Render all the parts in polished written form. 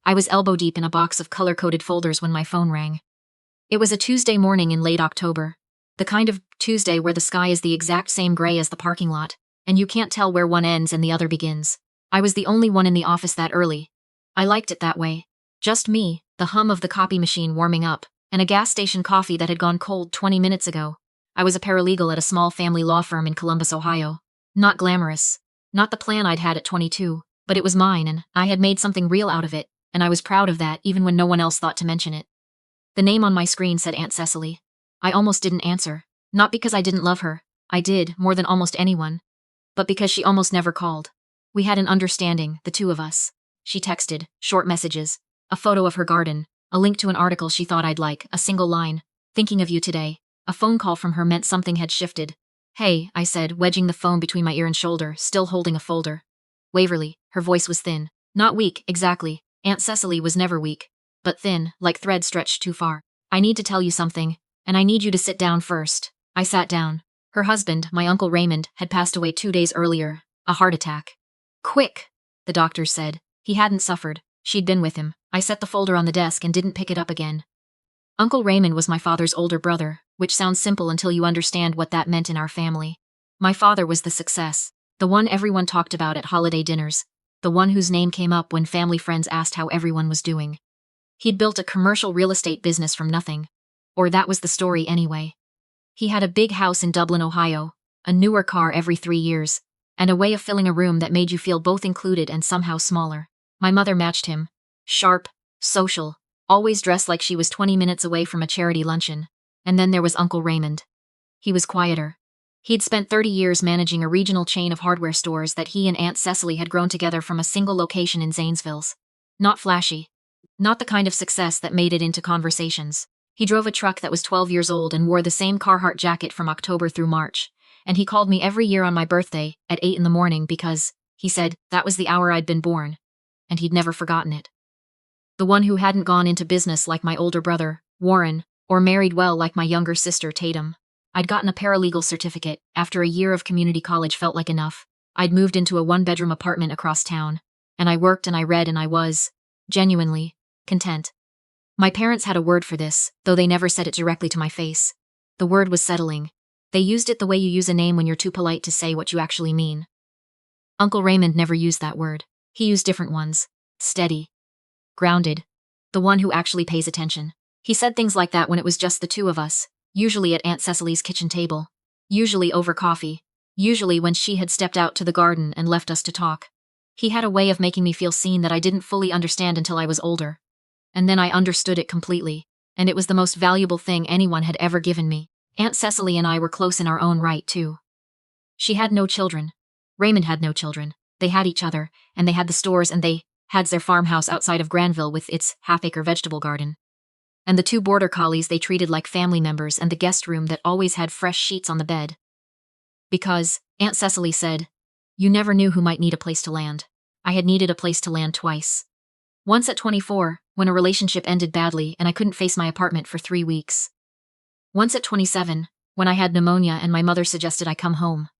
I was elbow deep in a box of color-coded folders when my phone rang. It was a Tuesday morning in late October. The kind of Tuesday where the sky is the exact same gray as the parking lot, and you can't tell where one ends and the other begins. I was the only one in the office that early. I liked it that way. Just me, the hum of the copy machine warming up, and a gas station coffee that had gone cold 20 minutes ago. I was a paralegal at a small family law firm in Columbus, Ohio. Not glamorous. Not the plan I'd had at 22, but it was mine and I had made something real out of it, and I was proud of that even when no one else thought to mention it. The name on my screen said Aunt Cecily. I almost didn't answer. Not because I didn't love her. I did, more than almost anyone. But because she almost never called. We had an understanding, the two of us. She texted, short messages, a photo of her garden, a link to an article she thought I'd like, a single line, thinking of you today. A phone call from her meant something had shifted. Hey, I said, wedging the phone between my ear and shoulder, still holding a folder. Waverly, her voice was thin. Not weak, exactly. Aunt Cecily was never weak. But thin, like thread stretched too far. I need to tell you something, and I need you to sit down first. I sat down. Her husband, my Uncle Raymond, had passed away 2 days earlier. A heart attack. Quick, the doctors said. He hadn't suffered. She'd been with him. I set the folder on the desk and didn't pick it up again. Uncle Raymond was my father's older brother, which sounds simple until you understand what that meant in our family. My father was the success, the one everyone talked about at holiday dinners, the one whose name came up when family friends asked how everyone was doing. He'd built a commercial real estate business from nothing. Or that was the story anyway. He had a big house in Dublin, Ohio, a newer car every 3 years, and a way of filling a room that made you feel both included and somehow smaller. My mother matched him. Sharp, social, always dressed like she was 20 minutes away from a charity luncheon. And then there was Uncle Raymond. He was quieter. He'd spent 30 years managing a regional chain of hardware stores that he and Aunt Cecily had grown together from a single location in Zanesville's. Not flashy. Not the kind of success that made it into conversations. He drove a truck that was 12 years old and wore the same Carhartt jacket from October through March. And he called me every year on my birthday, at 8 in the morning because, he said, that was the hour I'd been born. And he'd never forgotten it. The one who hadn't gone into business like my older brother, Warren, or married well like my younger sister, Tatum. I'd gotten a paralegal certificate. After a year of community college felt like enough. I'd moved into a 1-bedroom apartment across town. And I worked and I read and I was, genuinely, content. My parents had a word for this, though they never said it directly to my face. The word was settling. They used it the way you use a name when you're too polite to say what you actually mean. Uncle Raymond never used that word. He used different ones. Steady. Grounded. The one who actually pays attention. He said things like that when it was just the two of us, usually at Aunt Cecily's kitchen table. Usually over coffee. Usually when she had stepped out to the garden and left us to talk. He had a way of making me feel seen that I didn't fully understand until I was older. And then I understood it completely, and it was the most valuable thing anyone had ever given me. Aunt Cecily and I were close in our own right, too. She had no children. Raymond had no children. They had each other, and they had the stores, and they had their farmhouse outside of Granville with its half-acre vegetable garden. And the 2 border collies they treated like family members, and the guest room that always had fresh sheets on the bed. Because, Aunt Cecily said, you never knew who might need a place to land. I had needed a place to land twice. Once at 24, when a relationship ended badly and I couldn't face my apartment for 3 weeks. Once at 27, when I had pneumonia and my mother suggested I come home.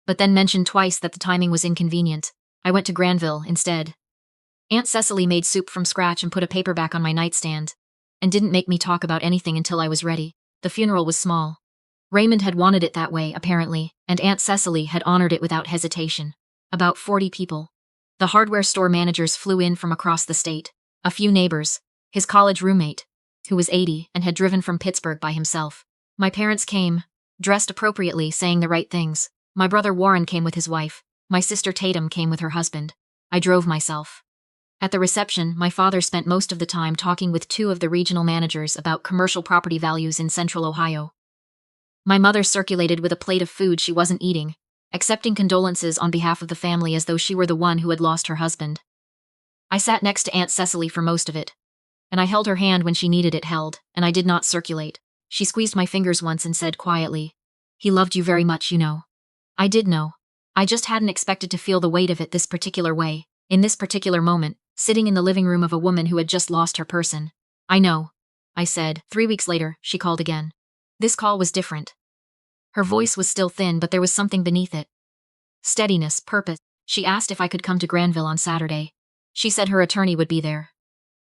But then mentioned twice that the timing was inconvenient. I went to Granville instead. Aunt Cecily made soup from scratch and put a paperback on my nightstand, and didn't make me talk about anything until I was ready. The funeral was small. Raymond had wanted it that way, apparently, and Aunt Cecily had honored it without hesitation. About 40 people. The hardware store managers flew in from across the state. A few neighbors. His college roommate, who was 80 and had driven from Pittsburgh by himself. My parents came, dressed appropriately, saying the right things. My brother Warren came with his wife. My sister Tatum came with her husband. I drove myself. At the reception, my father spent most of the time talking with 2 of the regional managers about commercial property values in central Ohio. My mother circulated with a plate of food she wasn't eating, accepting condolences on behalf of the family as though she were the one who had lost her husband. I sat next to Aunt Cecily for most of it, and I held her hand when she needed it held, and I did not circulate. She squeezed my fingers once and said quietly, "He loved you very much, you know." I did know. I just hadn't expected to feel the weight of it this particular way, in this particular moment, sitting in the living room of a woman who had just lost her person. "I know," I said. 3 weeks later, she called again. This call was different. Her voice was still thin, but there was something beneath it. Steadiness, purpose. She asked if I could come to Granville on Saturday. She said her attorney would be there.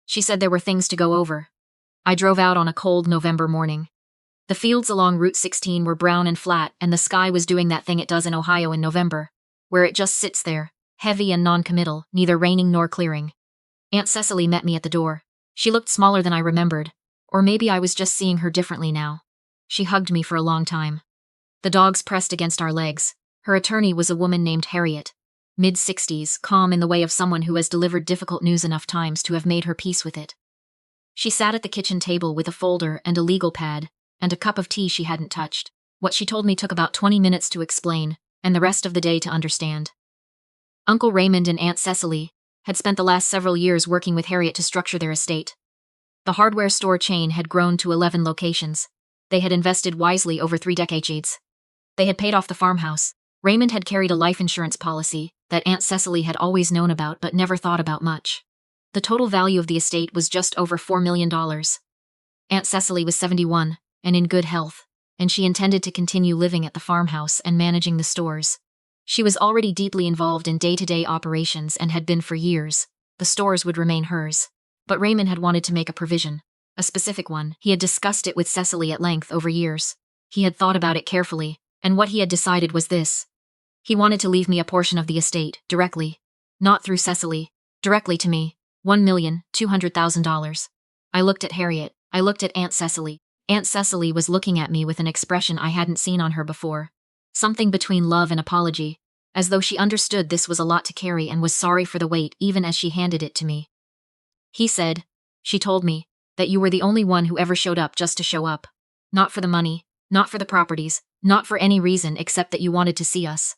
She said there were things to go over. I drove out on a cold November morning. The fields along Route 16 were brown and flat, and the sky was doing that thing it does in Ohio in November, where it just sits there, heavy and non-committal, neither raining nor clearing. Aunt Cecily met me at the door. She looked smaller than I remembered, or maybe I was just seeing her differently now. She hugged me for a long time. The dogs pressed against our legs. Her attorney was a woman named Harriet, mid-60s, calm in the way of someone who has delivered difficult news enough times to have made her peace with it. She sat at the kitchen table with a folder and a legal pad, and a cup of tea she hadn't touched. What she told me took about 20 minutes to explain, and the rest of the day to understand. Uncle Raymond and Aunt Cecily had spent the last several years working with Harriet to structure their estate. The hardware store chain had grown to 11 locations. They had invested wisely over 3 decades. They had paid off the farmhouse. Raymond had carried a life insurance policy that Aunt Cecily had always known about but never thought about much. The total value of the estate was just over $4 million. Aunt Cecily was 71 and in good health, and she intended to continue living at the farmhouse and managing the stores. She was already deeply involved in day-to-day operations and had been for years. The stores would remain hers. But Raymond had wanted to make a provision, a specific one. He had discussed it with Cecily at length over years. He had thought about it carefully, and what he had decided was this. He wanted to leave me a portion of the estate, directly. Not through Cecily, directly to me. $1,200,000. I looked at Harriet. I looked at Aunt Cecily. Aunt Cecily was looking at me with an expression I hadn't seen on her before. Something between love and apology, as though she understood this was a lot to carry and was sorry for the weight even as she handed it to me. He said, she told me, that you were the only one who ever showed up just to show up. Not for the money, not for the properties, not for any reason except that you wanted to see us.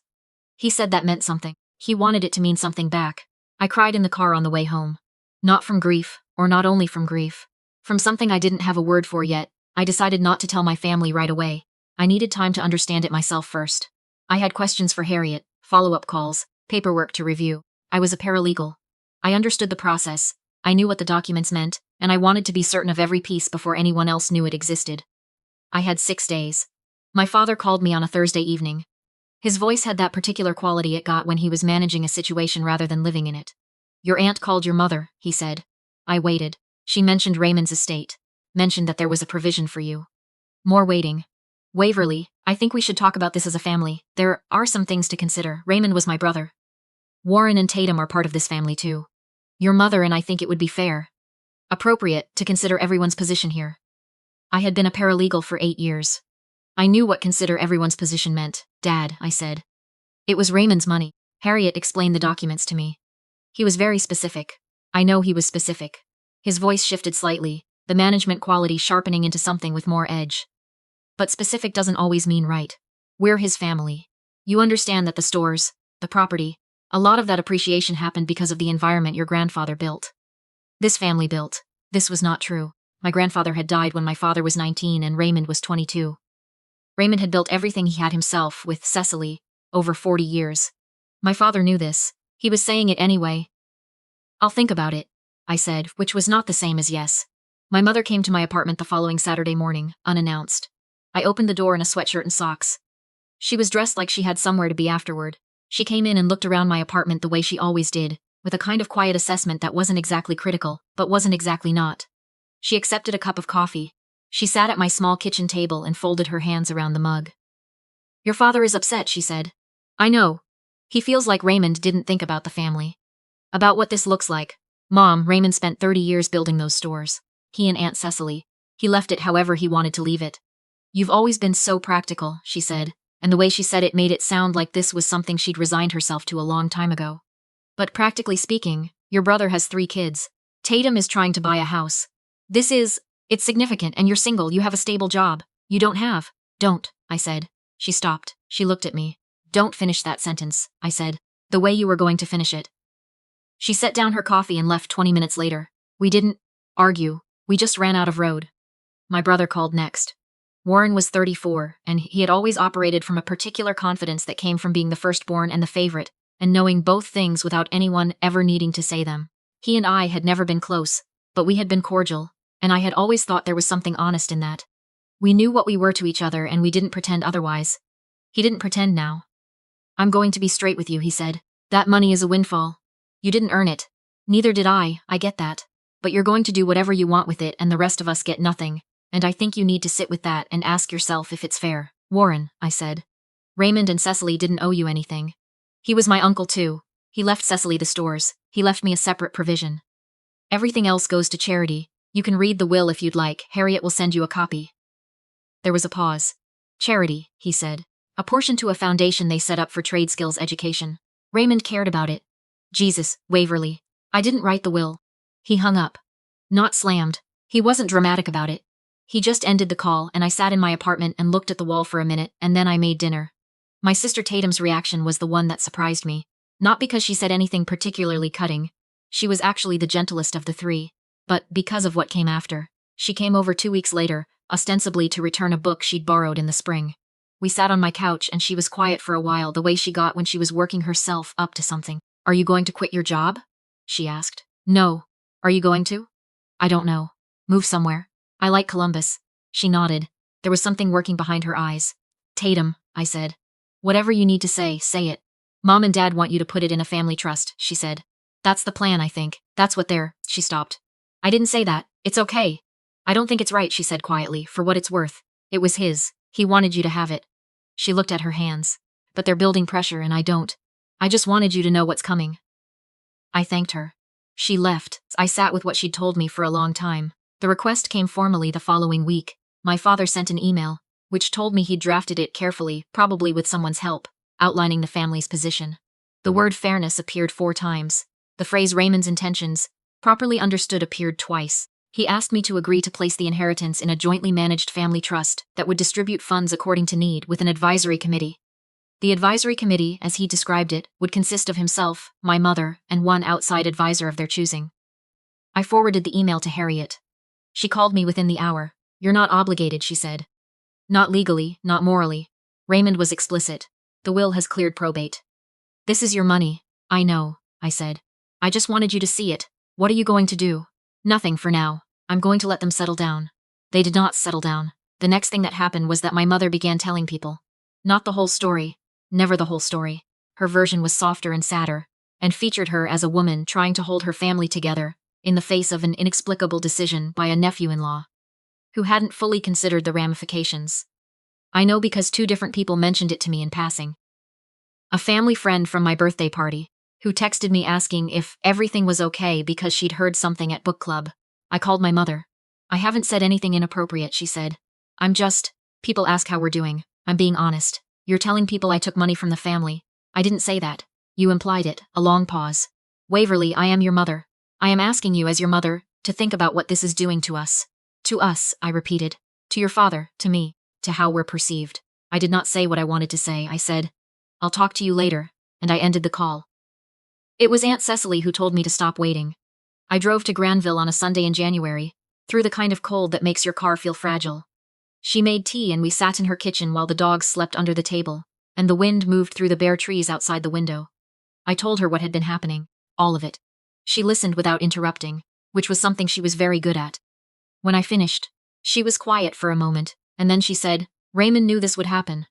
He said that meant something. He wanted it to mean something back. I cried in the car on the way home. Not from grief, or not only from grief. From something I didn't have a word for yet. I decided not to tell my family right away. I needed time to understand it myself first. I had questions for Harriet, follow-up calls, paperwork to review. I was a paralegal. I understood the process. I knew what the documents meant, and I wanted to be certain of every piece before anyone else knew it existed. I had 6 days. My father called me on a Thursday evening. His voice had that particular quality it got when he was managing a situation rather than living in it. Your aunt called your mother, he said. I waited. She mentioned Raymond's estate. Mentioned that there was a provision for you. More waiting. Waverly, I think we should talk about this as a family. There are some things to consider. Raymond was my brother. Warren and Tatum are part of this family too. Your mother and I think it would be fair, appropriate, to consider everyone's position here. I had been a paralegal for 8 years. I knew what consider everyone's position meant. Dad, I said. It was Raymond's money. Harriet explained the documents to me. He was very specific. I know he was specific. His voice shifted slightly, the management quality sharpening into something with more edge. But specific doesn't always mean right. We're his family. You understand that the stores, the property, a lot of that appreciation happened because of the environment your grandfather built. This family built. This was not true. My grandfather had died when my father was 19 and Raymond was 22. Raymond had built everything he had himself, with Cecily, over 40 years. My father knew this. He was saying it anyway. I'll think about it, I said, which was not the same as yes. My mother came to my apartment the following Saturday morning, unannounced. I opened the door in a sweatshirt and socks. She was dressed like she had somewhere to be afterward. She came in and looked around my apartment the way she always did, with a kind of quiet assessment that wasn't exactly critical, but wasn't exactly not. She accepted a cup of coffee. She sat at my small kitchen table and folded her hands around the mug. Your father is upset, she said. I know. He feels like Raymond didn't think about the family. About what this looks like. Mom, Raymond spent 30 years building those stores. He and Aunt Cecily. He left it however he wanted to leave it. You've always been so practical, she said, and the way she said it made it sound like this was something she'd resigned herself to a long time ago. But practically speaking, your brother has 3 kids. Tatum is trying to buy a house. It's significant, and you're single, you have a stable job. You don't have. Don't, I said. She stopped. She looked at me. Don't finish that sentence, I said, the way you were going to finish it. She set down her coffee and left 20 minutes later. We didn't argue. We just ran out of road. My brother called next. Warren was 34, and he had always operated from a particular confidence that came from being the firstborn and the favorite, and knowing both things without anyone ever needing to say them. He and I had never been close, but we had been cordial, and I had always thought there was something honest in that. We knew what we were to each other, and we didn't pretend otherwise. He didn't pretend now. I'm going to be straight with you, he said. That money is a windfall. You didn't earn it. Neither did I get that. but you're going to do whatever you want with it and the rest of us get nothing, and I think you need to sit with that and ask yourself if it's fair. Warren, I said. Raymond and Cecily didn't owe you anything. He was my uncle too. He left Cecily the stores. He left me a separate provision. Everything else goes to charity. You can read the will if you'd like. Harriet will send you a copy. There was a pause. Charity, he said. A portion to a foundation they set up for trade skills education. Raymond cared about it. Jesus, Waverly. I didn't write the will. He hung up. Not slammed. He wasn't dramatic about it. He just ended the call and I sat in my apartment and looked at the wall for a minute and then I made dinner. My sister Tatum's reaction was the one that surprised me. Not because she said anything particularly cutting. She was actually the gentlest of the three. But because of what came after. She came over 2 weeks later, ostensibly to return a book she'd borrowed in the spring. We sat on my couch and she was quiet for a while, the way she got when she was working herself up to something. Are you going to quit your job? She asked. No. Are you going to? I don't know. Move somewhere. I like Columbus. She nodded. There was something working behind her eyes. Tatum, I said. Whatever you need to say it. Mom and Dad want you to put it in a family trust, she said. That's the plan, I think. That's what they're. She stopped. I didn't say that. It's okay. I don't think it's right, she said quietly, for what it's worth. It was his. He wanted you to have it. She looked at her hands. But they're building pressure and I don't. I just wanted you to know what's coming. I thanked her. She left. I sat with what she'd told me for a long time. The request came formally the following week. My father sent an email, which told me he'd drafted it carefully, probably with someone's help, outlining the family's position. The word fairness appeared 4 times. The phrase Raymond's intentions, properly understood, appeared twice. He asked me to agree to place the inheritance in a jointly managed family trust that would distribute funds according to need with an advisory committee. The advisory committee, as he described it, would consist of himself, my mother, and one outside advisor of their choosing. I forwarded the email to Harriet. She called me within the hour. You're not obligated, she said. Not legally, not morally. Raymond was explicit. The will has cleared probate. This is your money. I know, I said. I just wanted you to see it. What are you going to do? Nothing for now. I'm going to let them settle down. They did not settle down. The next thing that happened was that my mother began telling people. Not the whole story. Never the whole story. Her version was softer and sadder, and featured her as a woman trying to hold her family together in the face of an inexplicable decision by a nephew-in-law who hadn't fully considered the ramifications. I know because 2 different people mentioned it to me in passing. A family friend from my birthday party, who texted me asking if everything was okay because she'd heard something at book club. I called my mother. I haven't said anything inappropriate, she said. People ask how we're doing. I'm being honest. You're telling people I took money from the family. I didn't say that. You implied it. A long pause. Waverly, I am your mother. I am asking you as your mother to think about what this is doing to us. To us, I repeated. To your father, to me, to how we're perceived. I did not say what I wanted to say. I said, I'll talk to you later, and I ended the call. It was Aunt Cecily who told me to stop waiting. I drove to Granville on a Sunday in January, through the kind of cold that makes your car feel fragile. She made tea and we sat in her kitchen while the dogs slept under the table, and the wind moved through the bare trees outside the window. I told her what had been happening, all of it. She listened without interrupting, which was something she was very good at. When I finished, she was quiet for a moment, and then she said, Raymond knew this would happen.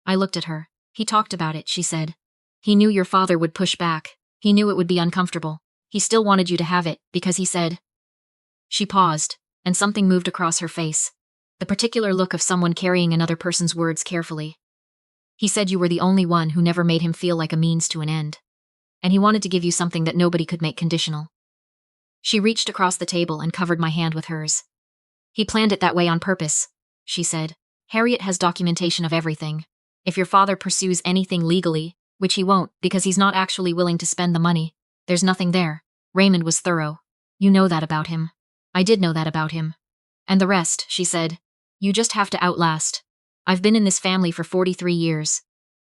I looked at her. He talked about it, she said. He knew your father would push back. He knew it would be uncomfortable. He still wanted you to have it, because he said. She paused, and something moved across her face. The particular look of someone carrying another person's words carefully. He said you were the only one who never made him feel like a means to an end. And he wanted to give you something that nobody could make conditional. She reached across the table and covered my hand with hers. He planned it that way on purpose, she said. Harriet has documentation of everything. If your father pursues anything legally, which he won't because he's not actually willing to spend the money, there's nothing there. Raymond was thorough. You know that about him. I did know that about him. And the rest, she said. You just have to outlast. I've been in this family for 43 years.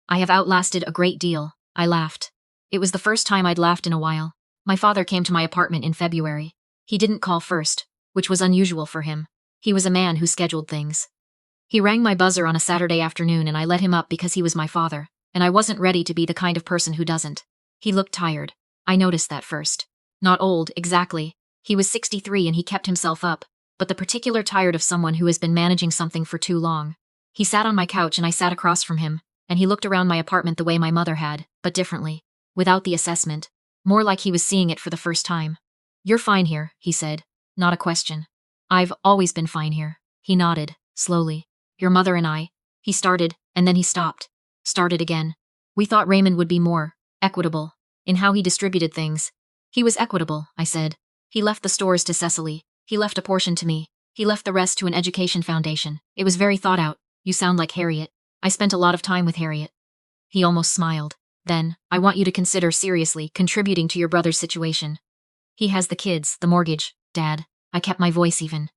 I have outlasted a great deal. I laughed. It was the first time I'd laughed in a while. My father came to my apartment in February. He didn't call first, which was unusual for him. He was a man who scheduled things. He rang my buzzer on a Saturday afternoon and I let him up because he was my father, and I wasn't ready to be the kind of person who doesn't. He looked tired. I noticed that first. Not old, exactly. He was 63 and he kept himself up, but the particular tired of someone who has been managing something for too long. He sat on my couch and I sat across from him, and he looked around my apartment the way my mother had, but differently. Without the assessment. More like he was seeing it for the first time. You're fine here, he said. not a question. I've always been fine here. He nodded, slowly. Your mother and I. He started, and then he stopped. Started again. We thought Raymond would be more equitable in how he distributed things. He was equitable, I said. He left the stores to Cecily. He left a portion to me. He left the rest to an education foundation. It was very thought out. You sound like Harriet. I spent a lot of time with Harriet. He almost smiled. Then, I want you to consider seriously contributing to your brother's situation. He has the kids, the mortgage. Dad, I kept my voice even.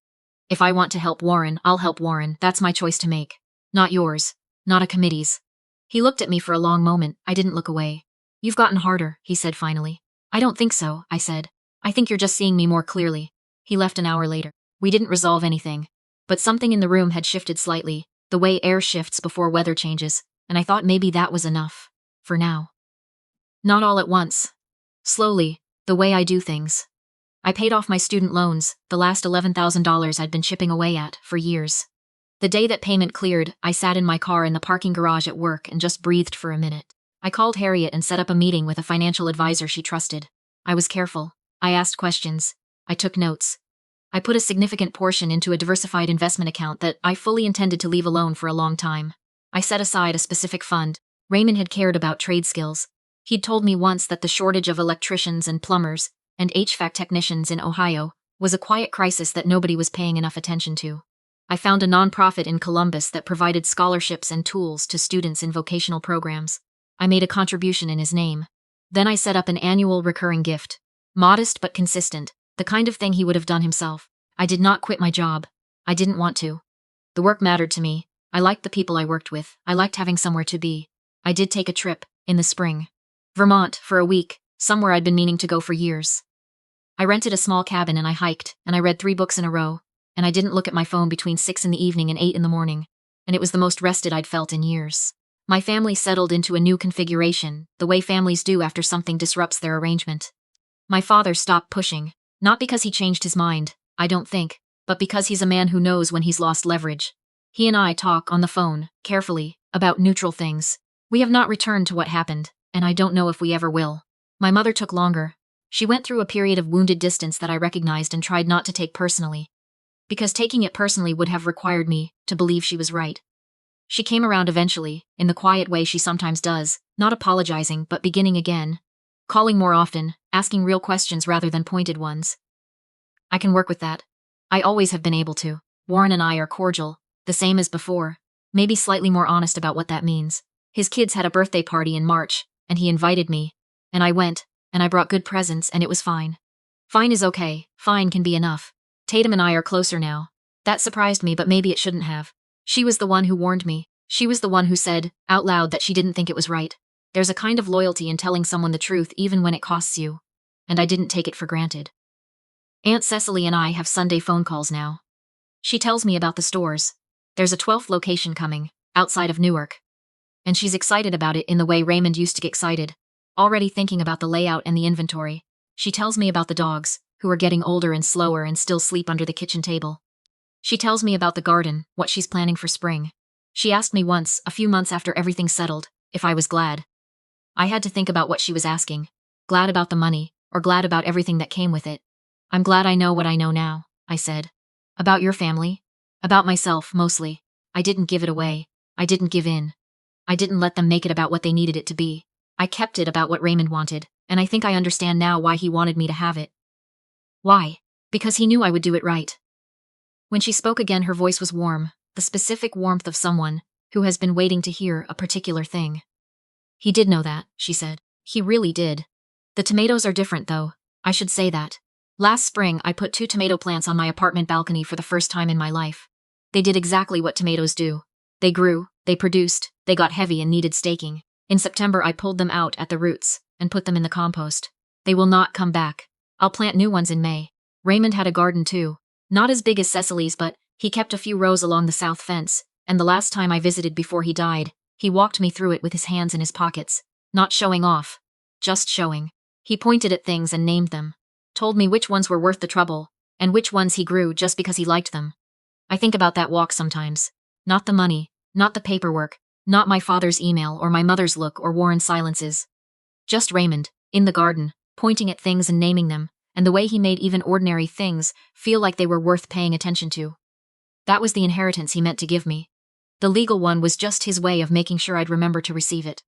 If I want to help Warren, I'll help Warren. That's my choice to make. Not yours. Not a committee's. He looked at me for a long moment. I didn't look away. You've gotten harder, he said finally. I don't think so, I said. I think you're just seeing me more clearly. He left an hour later. We didn't resolve anything. But something in the room had shifted slightly, the way air shifts before weather changes, and I thought maybe that was enough. For now. Not all at once. Slowly, the way I do things. I paid off my student loans, the last $11,000 I'd been chipping away at for years. The day that payment cleared, I sat in my car in the parking garage at work and just breathed for a minute. I called Harriet and set up a meeting with a financial advisor she trusted. I was careful. I asked questions. I took notes. I put a significant portion into a diversified investment account that I fully intended to leave alone for a long time. I set aside a specific fund. Raymond had cared about trade skills. He'd told me once that the shortage of electricians and plumbers and HVAC technicians in Ohio was a quiet crisis that nobody was paying enough attention to. I found a nonprofit in Columbus that provided scholarships and tools to students in vocational programs. I made a contribution in his name. Then I set up an annual recurring gift. Modest but consistent, the kind of thing he would have done himself. I did not quit my job. I didn't want to. The work mattered to me. I liked the people I worked with. I liked having somewhere to be. I did take a trip, in the spring. Vermont, for a week, somewhere I'd been meaning to go for years. I rented a small cabin and I hiked, and I read 3 books in a row, and I didn't look at my phone between 6 in the evening and 8 in the morning, and it was the most rested I'd felt in years. My family settled into a new configuration, the way families do after something disrupts their arrangement. My father stopped pushing, not because he changed his mind, I don't think, but because he's a man who knows when he's lost leverage. He and I talk on the phone, carefully, about neutral things. We have not returned to what happened, and I don't know if we ever will. My mother took longer. She went through a period of wounded distance that I recognized and tried not to take personally. Because taking it personally would have required me to believe she was right. She came around eventually, in the quiet way she sometimes does, not apologizing but beginning again. Calling more often, asking real questions rather than pointed ones. I can work with that. I always have been able to. Warren and I are cordial, the same as before, maybe slightly more honest about what that means. His kids had a birthday party in March, and he invited me, and I went, and I brought good presents and it was fine. Fine is okay, fine can be enough. Tatum and I are closer now. That surprised me, but maybe it shouldn't have. She was the one who warned me. She was the one who said, out loud, that she didn't think it was right. There's a kind of loyalty in telling someone the truth even when it costs you. And I didn't take it for granted. Aunt Cecily and I have Sunday phone calls now. She tells me about the stores. There's a 12th location coming, outside of Newark. And she's excited about it in the way Raymond used to get excited. Already thinking about the layout and the inventory. She tells me about the dogs, who are getting older and slower and still sleep under the kitchen table. She tells me about the garden, what she's planning for spring. She asked me once, a few months after everything settled, if I was glad. I had to think about what she was asking. Glad about the money, or glad about everything that came with it. I'm glad I know what I know now, I said. About your family? About myself, mostly. I didn't give it away. I didn't give in. I didn't let them make it about what they needed it to be. I kept it about what Raymond wanted, and I think I understand now why he wanted me to have it. Why? Because he knew I would do it right. When she spoke again, her voice was warm, the specific warmth of someone who has been waiting to hear a particular thing. He did know that, she said. He really did. The tomatoes are different, though. I should say that. Last spring, I put 2 tomato plants on my apartment balcony for the first time in my life. They did exactly what tomatoes do. They grew, they produced, they got heavy and needed staking. In September, I pulled them out at the roots and put them in the compost. They will not come back. I'll plant new ones in May. Raymond had a garden too. Not as big as Cecily's, but he kept a few rows along the south fence, and the last time I visited before he died, he walked me through it with his hands in his pockets. Not showing off. Just showing. He pointed at things and named them. Told me which ones were worth the trouble, and which ones he grew just because he liked them. I think about that walk sometimes. Not the money, not the paperwork, not my father's email or my mother's look or Warren's silences. Just Raymond, in the garden, pointing at things and naming them, and the way he made even ordinary things feel like they were worth paying attention to. That was the inheritance he meant to give me. The legal one was just his way of making sure I'd remember to receive it.